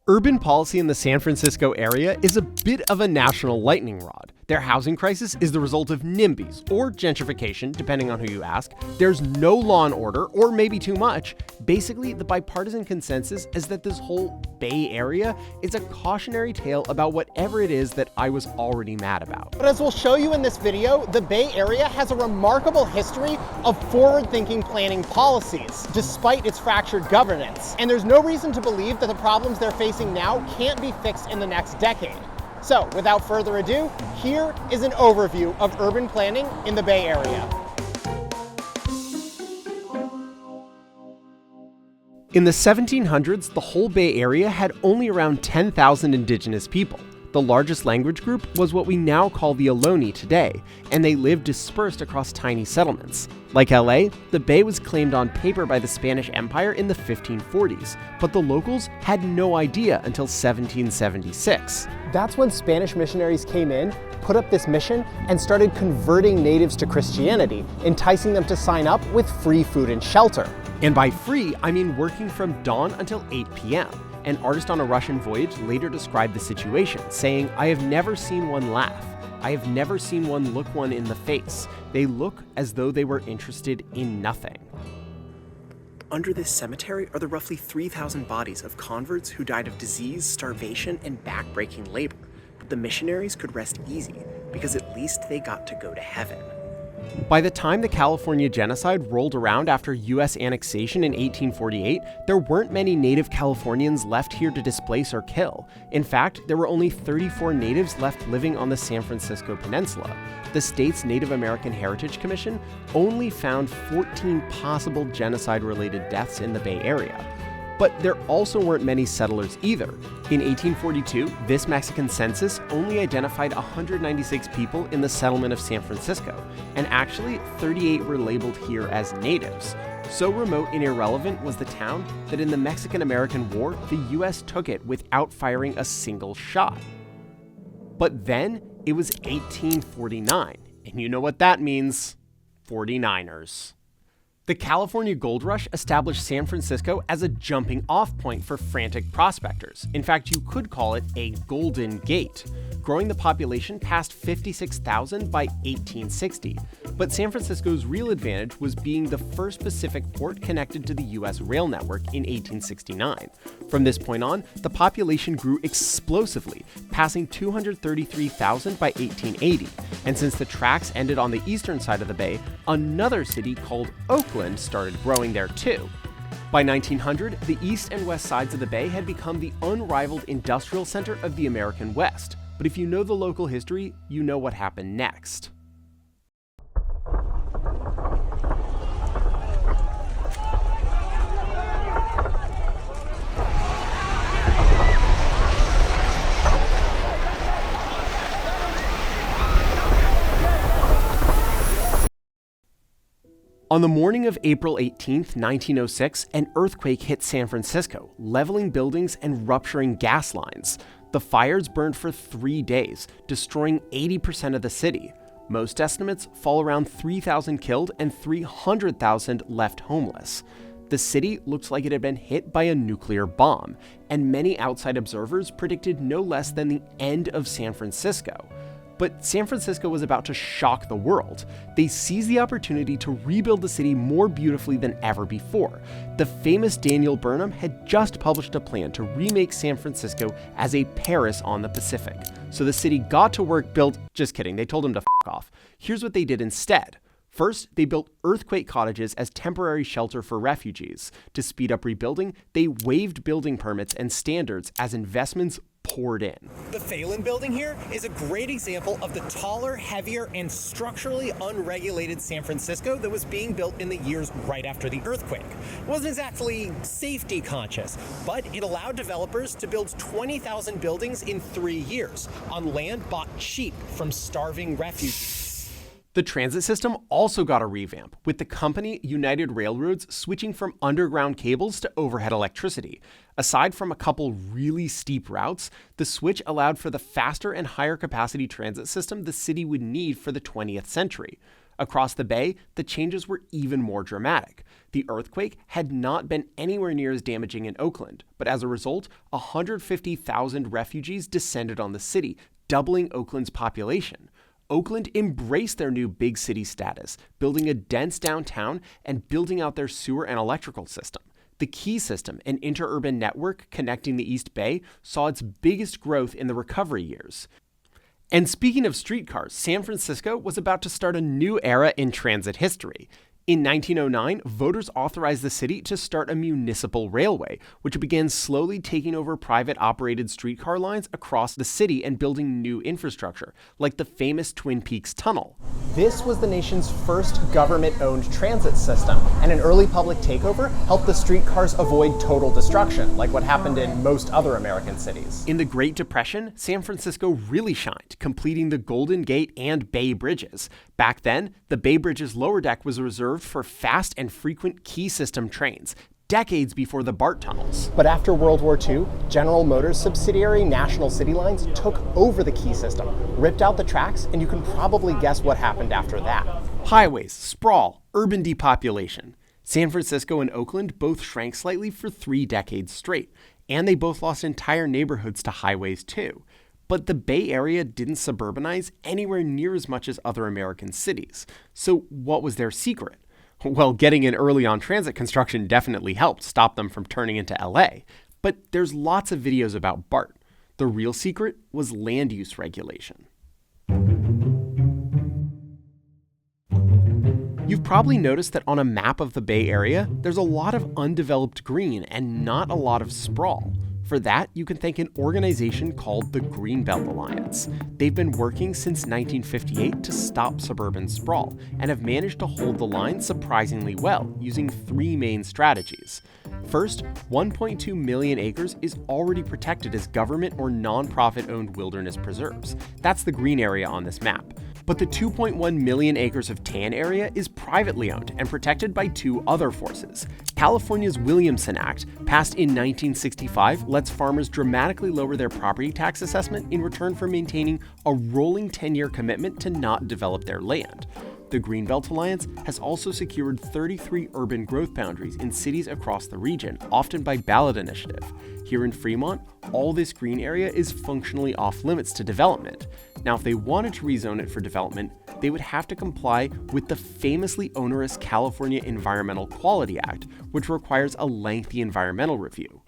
Urban policy in the San Francisco area is a bit of a national lightning rod. Their housing crisis is the result of NIMBYs, or gentrification, depending on who you ask. There's no law and order, or maybe too much. Basically, the bipartisan consensus is that this whole Bay Area is a cautionary tale about whatever it is that I was already mad about. But as we'll show you in this video, the Bay Area has a remarkable history of forward-thinking planning policies, despite its fractured governance. And there's no reason to believe that the problems they're facing now can't be fixed in the next decade. So, without further ado, here is an overview of urban planning in the Bay Area. In the 1700s, the whole Bay Area had only around 10,000 indigenous people. The largest language group was what we now call the Ohlone today, and they lived dispersed across tiny settlements. Like LA, the Bay was claimed on paper by the Spanish Empire in the 1540s, but the locals had no idea until 1776. That's when Spanish missionaries came in, put up this mission, and started converting natives to Christianity, enticing them to sign up with free food and shelter. And by free, I mean working from dawn until 8 p.m. An artist on a Russian voyage later described the situation, saying, "I have never seen one laugh. I have never seen one look one in the face. They look as though they were interested in nothing." Under this cemetery are the roughly 3,000 bodies of converts who died of disease, starvation, and backbreaking labor. But the missionaries could rest easy, because at least they got to go to heaven. By the time the California genocide rolled around after U.S. annexation in 1848, there weren't many native Californians left here to displace or kill. In fact, there were only 34 natives left living on the San Francisco Peninsula. The state's Native American Heritage Commission only found 14 possible genocide-related deaths in the Bay Area. But there also weren't many settlers either. In 1842, this Mexican census only identified 196 people in the settlement of San Francisco, and actually 38 were labeled here as natives. So remote and irrelevant was the town that in the Mexican-American War, the US took it without firing a single shot. But then it was 1849, and you know what that means: 49ers. The California Gold Rush established San Francisco as a jumping-off point for frantic prospectors. In fact, you could call it a Golden Gate, growing the population past 56,000 by 1860. But San Francisco's real advantage was being the first Pacific port connected to the US rail network in 1869. From this point on, the population grew explosively, passing 233,000 by 1880. And since the tracks ended on the eastern side of the bay, another city called Oakland started growing there too. By 1900, the east and west sides of the bay had become the unrivaled industrial center of the American West. But if you know the local history, you know what happened next. On the morning of April 18, 1906, an earthquake hit San Francisco, leveling buildings and rupturing gas lines. The fires burned for 3 days, destroying 80% of the city. Most estimates fall around 3,000 killed and 300,000 left homeless. The city looked like it had been hit by a nuclear bomb, and many outside observers predicted no less than the end of San Francisco. But San Francisco was about to shock the world. They seized the opportunity to rebuild the city more beautifully than ever before. The famous Daniel Burnham had just published a plan to remake San Francisco as a Paris on the Pacific. So the city got to work just kidding, they told him to f off. Here's what they did instead. First, they built earthquake cottages as temporary shelter for refugees. To speed up rebuilding, they waived building permits and standards as investments poured in. The Phelan building here is a great example of the taller, heavier, and structurally unregulated San Francisco that was being built in the years right after the earthquake. It wasn't exactly safety conscious, but it allowed developers to build 20,000 buildings in 3 years on land bought cheap from starving refugees. The transit system also got a revamp, with the company United Railroads switching from underground cables to overhead electricity. Aside from a couple really steep routes, the switch allowed for the faster and higher capacity transit system the city would need for the 20th century. Across the bay, the changes were even more dramatic. The earthquake had not been anywhere near as damaging in Oakland, but as a result, 150,000 refugees descended on the city, doubling Oakland's population. Oakland embraced their new big city status, building a dense downtown and building out their sewer and electrical system. The Key system, an interurban network connecting the East Bay, saw its biggest growth in the recovery years. And speaking of streetcars, San Francisco was about to start a new era in transit history. In 1909, voters authorized the city to start a municipal railway, which began slowly taking over private-operated streetcar lines across the city and building new infrastructure, like the famous Twin Peaks Tunnel. This was the nation's first government-owned transit system, and an early public takeover helped the streetcars avoid total destruction, like what happened in most other American cities. In the Great Depression, San Francisco really shined, completing the Golden Gate and Bay Bridges. Back then, the Bay Bridge's lower deck was reserved for fast and frequent Key system trains, decades before the BART tunnels. But after World War II, General Motors subsidiary National City Lines took over the Key system, ripped out the tracks, and you can probably guess what happened after that. Highways, sprawl, urban depopulation. San Francisco and Oakland both shrank slightly for 3 decades straight, and they both lost entire neighborhoods to highways too. But the Bay Area didn't suburbanize anywhere near as much as other American cities. So what was their secret? Well, getting in early on transit construction definitely helped stop them from turning into LA. But there's lots of videos about BART. The real secret was land use regulation. You've probably noticed that on a map of the Bay Area, there's a lot of undeveloped green and not a lot of sprawl. For that, you can thank an organization called the Greenbelt Alliance. They've been working since 1958 to stop suburban sprawl and have managed to hold the line surprisingly well using 3 main strategies. First, 1.2 million acres is already protected as government or nonprofit-owned wilderness preserves. That's the green area on this map. But the 2.1 million acres of tan area is privately owned and protected by 2 other forces. California's Williamson Act, passed in 1965, lets farmers dramatically lower their property tax assessment in return for maintaining a rolling 10-year commitment to not develop their land. The Greenbelt Alliance has also secured 33 urban growth boundaries in cities across the region, often by ballot initiative. Here in Fremont, all this green area is functionally off limits to development. Now, if they wanted to rezone it for development, they would have to comply with the famously onerous California Environmental Quality Act, which requires a lengthy environmental review.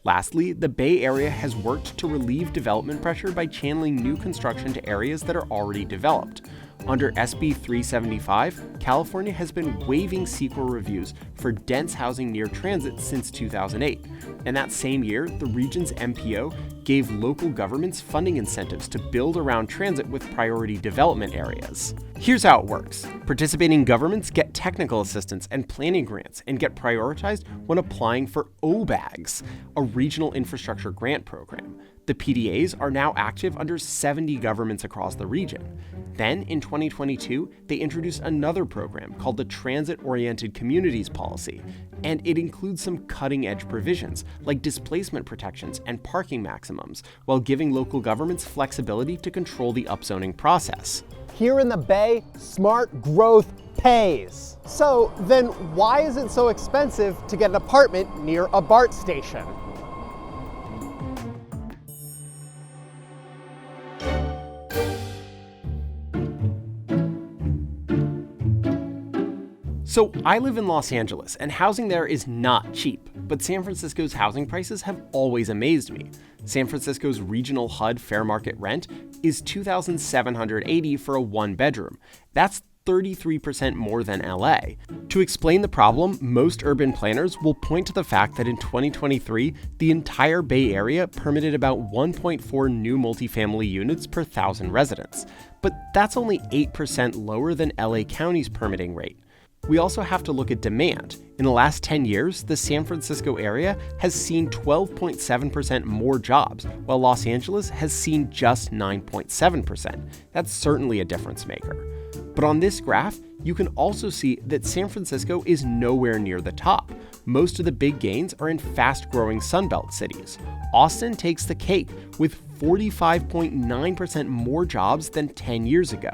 Lastly, the Bay Area has worked to relieve development pressure by channeling new construction to areas that are already developed. Under SB 375, California has been waiving CEQA reviews for dense housing near transit since 2008. And that same year, the region's MPO gave local governments funding incentives to build around transit with priority development areas. Here's how it works. Participating governments get technical assistance and planning grants and get prioritized when applying for OBAGs, a regional infrastructure grant program. The PDAs are now active under 70 governments across the region. Then, in 2022, they introduced another program called the Transit-Oriented Communities Policy, and it includes some cutting-edge provisions like displacement protections and parking maximums, while giving local governments flexibility to control the upzoning process. Here in the Bay, smart growth pays. So then why is it so expensive to get an apartment near a BART station? So I live in Los Angeles, and housing there is not cheap, but San Francisco's housing prices have always amazed me. San Francisco's regional HUD fair market rent is $2,780 for a 1-bedroom. That's 33% more than LA. To explain the problem, most urban planners will point to the fact that in 2023, the entire Bay Area permitted about 1.4 new multifamily units per 1,000 residents. But that's only 8% lower than LA County's permitting rate. We also have to look at demand. In the last 10 years, the San Francisco area has seen 12.7% more jobs, while Los Angeles has seen just 9.7%. That's certainly a difference maker. But on this graph, you can also see that San Francisco is nowhere near the top. Most of the big gains are in fast-growing Sunbelt cities. Austin takes the cake with 45.9% more jobs than 10 years ago.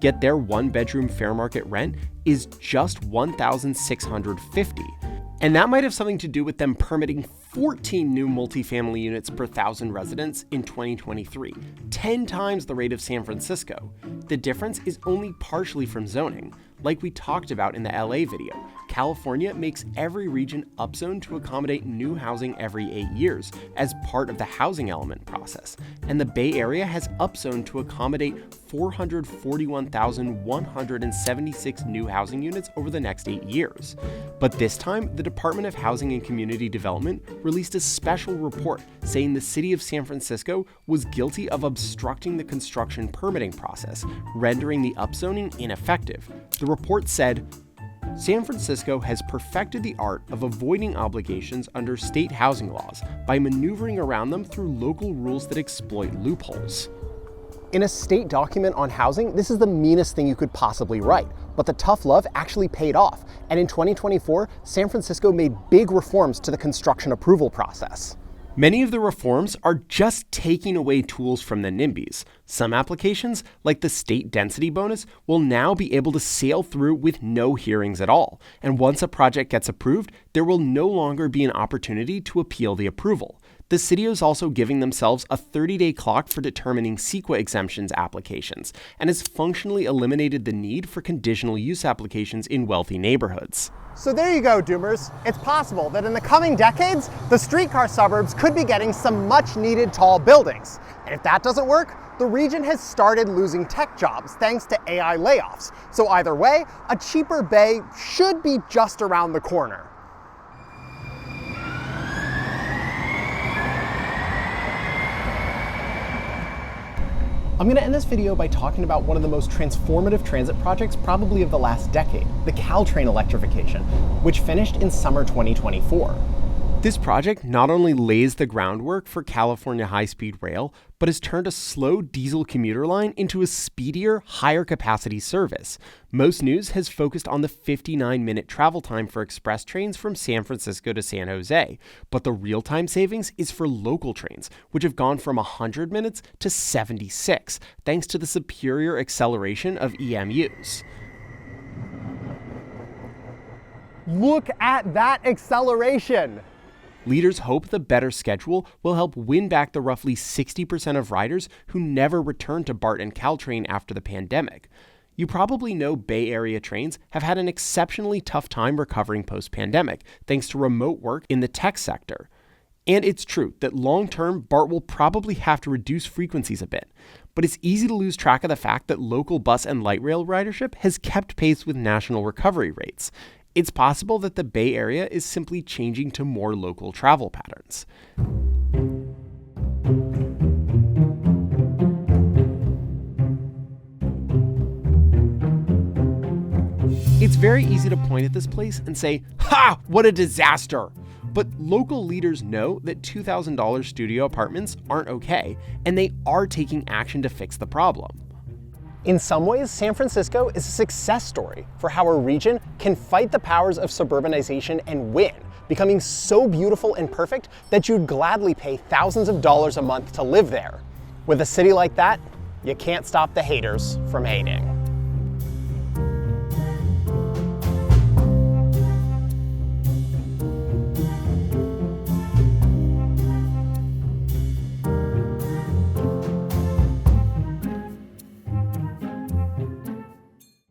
Yet their one-bedroom fair market rent is just $1,650. And that might have something to do with them permitting 14 new multifamily units per 1,000 residents in 2023, 10 times the rate of San Francisco. The difference is only partially from zoning. Like we talked about in the LA video, California makes every region upzone to accommodate new housing every 8 years as part of the housing element process, and the Bay Area has upzoned to accommodate 441,176 new housing units over the next 8 years. But this time, the Department of Housing and Community Development released a special report saying the city of San Francisco was guilty of obstructing the construction permitting process, rendering the upzoning ineffective. The report said, San Francisco has perfected the art of avoiding obligations under state housing laws by maneuvering around them through local rules that exploit loopholes. In a state document on housing, this is the meanest thing you could possibly write, but the tough love actually paid off. And in 2024, San Francisco made big reforms to the construction approval process. Many of the reforms are just taking away tools from the NIMBYs. Some applications, like the state density bonus, will now be able to sail through with no hearings at all. And once a project gets approved, there will no longer be an opportunity to appeal the approval. The city is also giving themselves a 30-day clock for determining CEQA exemptions applications, and has functionally eliminated the need for conditional use applications in wealthy neighborhoods. So there you go, Doomers. It's possible that in the coming decades, the streetcar suburbs could be getting some much-needed tall buildings. And if that doesn't work, the region has started losing tech jobs thanks to AI layoffs. So either way, a cheaper bay should be just around the corner. I'm going to end this video by talking about one of the most transformative transit projects probably of the last decade, the Caltrain electrification, which finished in summer 2024. This project not only lays the groundwork for California high-speed rail, but has turned a slow diesel commuter line into a speedier, higher capacity service. Most news has focused on the 59-minute travel time for express trains from San Francisco to San Jose, but the real-time savings is for local trains, which have gone from 100 minutes to 76, thanks to the superior acceleration of EMUs. Look at that acceleration! Leaders hope the better schedule will help win back the roughly 60% of riders who never returned to BART and Caltrain after the pandemic. You probably know Bay Area trains have had an exceptionally tough time recovering post-pandemic, thanks to remote work in the tech sector. And it's true that long-term, BART will probably have to reduce frequencies a bit. But it's easy to lose track of the fact that local bus and light rail ridership has kept pace with national recovery rates. It's possible that the Bay Area is simply changing to more local travel patterns. It's very easy to point at this place and say, "Ha! What a disaster!" But local leaders know that $2,000 studio apartments aren't okay, and they are taking action to fix the problem. In some ways, San Francisco is a success story for how a region can fight the powers of suburbanization and win, becoming so beautiful and perfect that you'd gladly pay thousands of dollars a month to live there. With a city like that, you can't stop the haters from hating.